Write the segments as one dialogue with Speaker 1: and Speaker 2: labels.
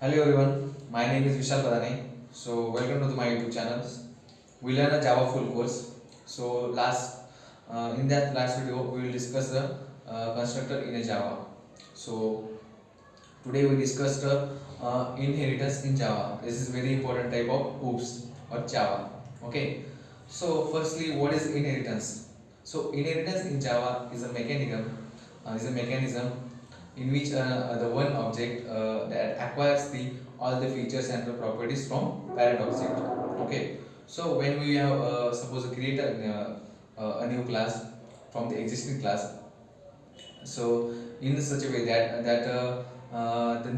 Speaker 1: Hello everyone, my name is Vishal Badane. So welcome to my YouTube channel. We learn a Java full course. So in that last video we will discuss the constructor in a Java. So today we discussed inheritance in Java. This is very important type of OOPS or Java. Okay. So firstly, what is inheritance? So inheritance in Java is a mechanism in which the one object that acquires the all the features and the properties from parent object. Okay. So when we have suppose create a new class from the existing class, so in such a way that the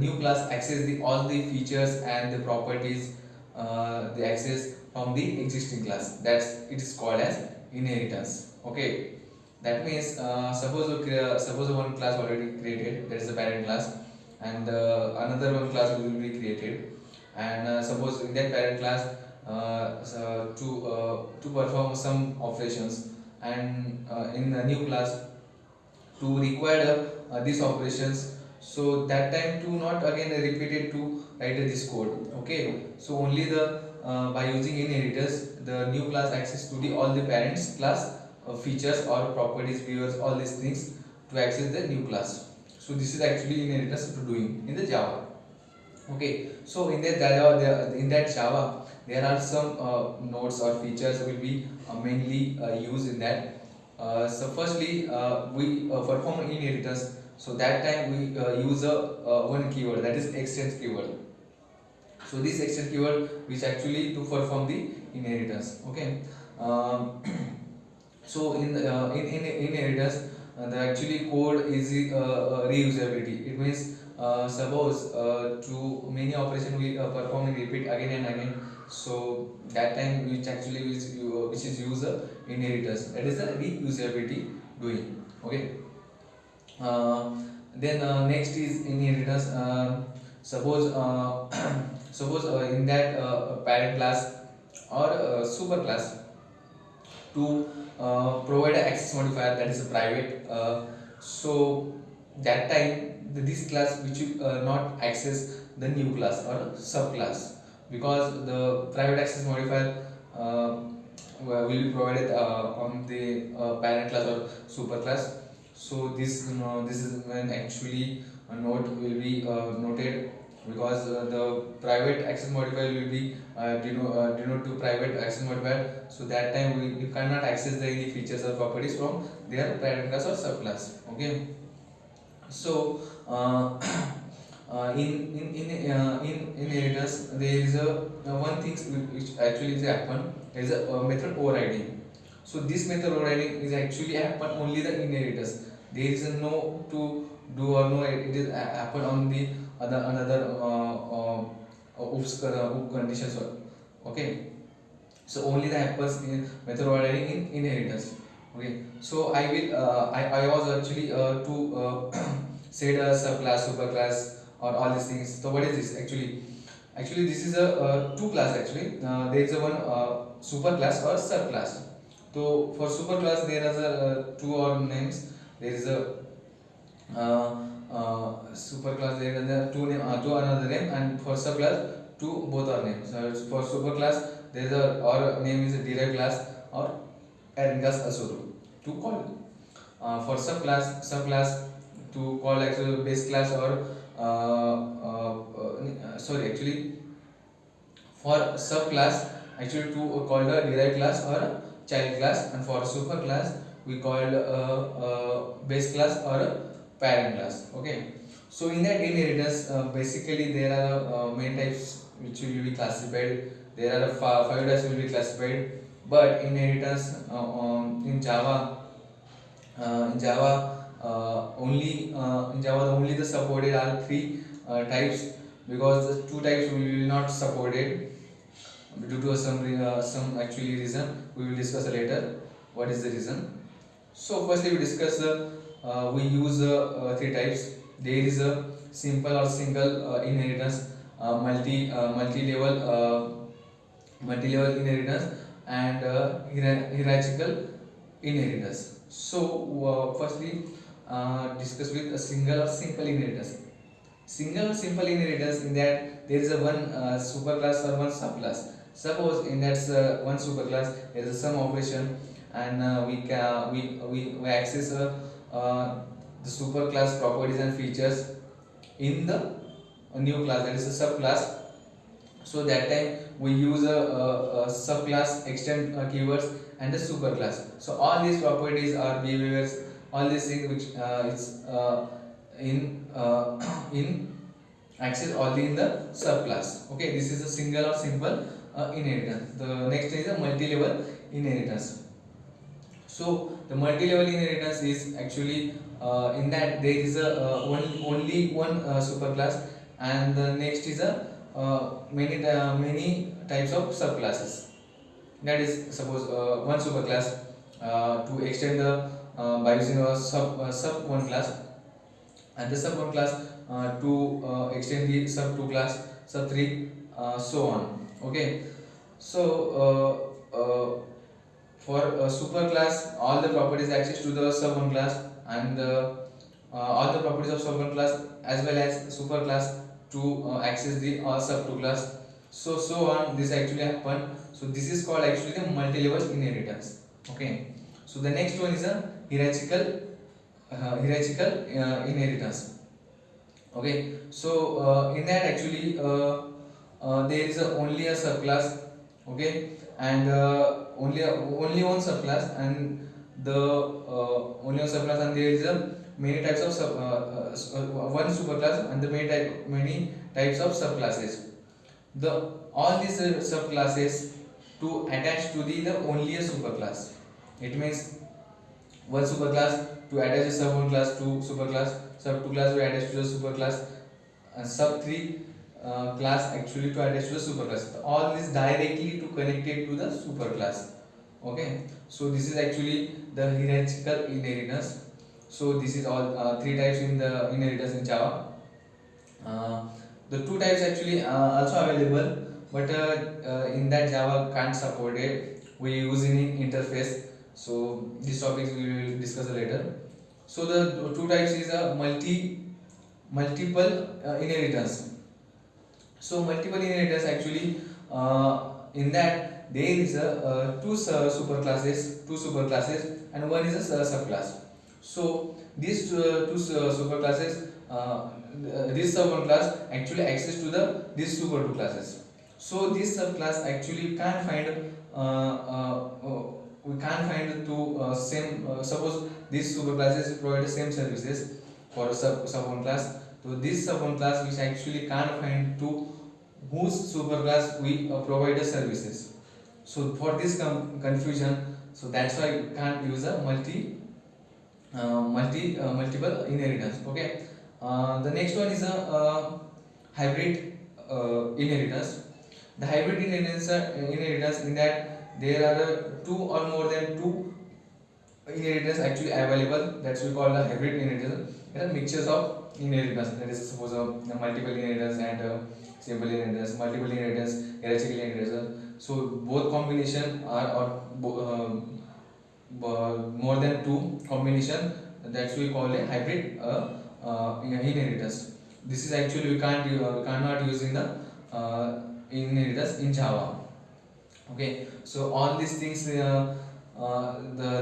Speaker 1: new class access the all the features and the properties they access from the existing class, that's it is called as inheritance. Okay, that means suppose one class already created, that is the parent class, and another one class will be created, and suppose in that parent class to perform some operations, and in the new class to require these operations, so that time to not again repeat it to write this code. Okay, so only the by using inheritance the new class access to the all the parents class features or properties viewers all these things to access the new class. So this is actually inheritance to doing in the Java. Okay, so in that Java there are some nodes or features will be mainly used in that. So firstly, we perform inheritance. So that time we use a one keyword, that is extend keyword. So this extend keyword which actually to perform the inheritance. Okay. Um, so in inheritance, the actually code is reusability. It means suppose to many operation we perform and repeat again and again. So that time which is user inheritance. That is the reusability doing. Okay. Uh, then next is inheritance. Suppose suppose in that parent class or super class to provide an access modifier, that is a private, so that time this class which you not access the new class or subclass, because the private access modifier will be provided on the parent class or super class. So this is when actually a node will be noted, because the private access modifier will be denote to private access modifier. So that time you cannot access the any features or properties from their parent class or subclass. Okay. So in inheritance there is a one thing which actually is happen, there is a method overriding. So this method overriding is actually happen only the inheritance. There is a no to do or no, it is happen on the another OOP conditions. Okay, so only the happens in method overriding in inheritance. Okay, so I was actually to said a subclass, superclass, or all these things. So what is this actually? Actually, this is a two class actually. There is a one superclass or subclass. So for superclass there are two or names. There is a superclass, there is a two another name, and for subclass two both are names. So for superclass there is a or name is a derived class or parent class also to call. For subclass to call actual base class or sorry, actually for subclass actually to call a derived class or a child class, and for super class we called a base class or a parent class. Okay, so in that inheritance basically there are main types which will be classified. There are five types will be classified, but inheritance in Java only the supported are three types, because the two types will be not supported due to some actually reason. We will discuss later what is the reason. So firstly we discuss we use three types. There is a simple or single inheritance, multi-level inheritance, and hierarchical inheritance. So firstly discuss with a single or simple inheritance. Single simple inheritance in that there is a one superclass or one subclass. Suppose in that one superclass there is a sum operation, and we access the superclass properties and features in the new class, that is a subclass. So that time we use a subclass extend keywords and the superclass. So all these properties are behaviors, all these things which is in in access only in the subclass. Okay, this is a single or simple inheritance. The next is a multi-level inheritance. So the multi-level inheritance is actually in that there is a only one superclass, and the next is a many types of subclasses. That is, suppose one superclass to extend the by using a sub one class, and the sub one class to extend the sub 2 class, sub 3, so on. Okay, so for super class all the properties access to the sub 1 class, and all the properties of sub 1 class as well as super class to access the sub 2 class, so on. This actually happen. So this is called actually the multi-level inheritance. Okay, so the next one is a hierarchical inheritance. Okay, so in that actually there is only a subclass. Okay, and only one subclass, and the only one subclass, and there is a many types of one superclass and the many types of subclasses. The all these subclasses to attach to the only a superclass. It means one superclass to attach a sub one class to superclass, sub 2 class to attach to the superclass, sub 3 class actually to attach to the superclass. All this directly to connect it to the superclass. Okay, so this is actually the hierarchical inheritance. So this is all three types in the inheritance in Java. The two types actually also available, but in that Java can't support it. We use in interface. So these topics we will discuss later. So the two types is a multiple inheritance. So multiple inheritance actually in that there is a two superclasses and one is a subclass. So these two superclasses, this sub one class actually access to the these super two classes. So this subclass actually can't find we can't find to same suppose these superclasses provide the same services for a sub one class. So this sub one class which actually can't find to whose superclass we provide the services. So for this confusion, so that's why you can't use a multiple inheritance. Okay, the next one is a hybrid inheritance. The hybrid inheritance in that there are two or more than two inheritance actually available. That's we call the hybrid inheritance. There are mixtures of inheritance. That is suppose multiple inheritance and simple inheritance, multiple inheritance, hierarchical inheritance. So both combination are or more than two combination, that we call a hybrid inheritance. This is actually we cannot use in the inheritance in Java. Okay, so all these things the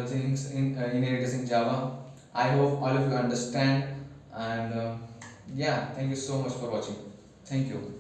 Speaker 1: things in inheritance in Java. I hope all of you understand, and yeah, thank you so much for watching. Thank you.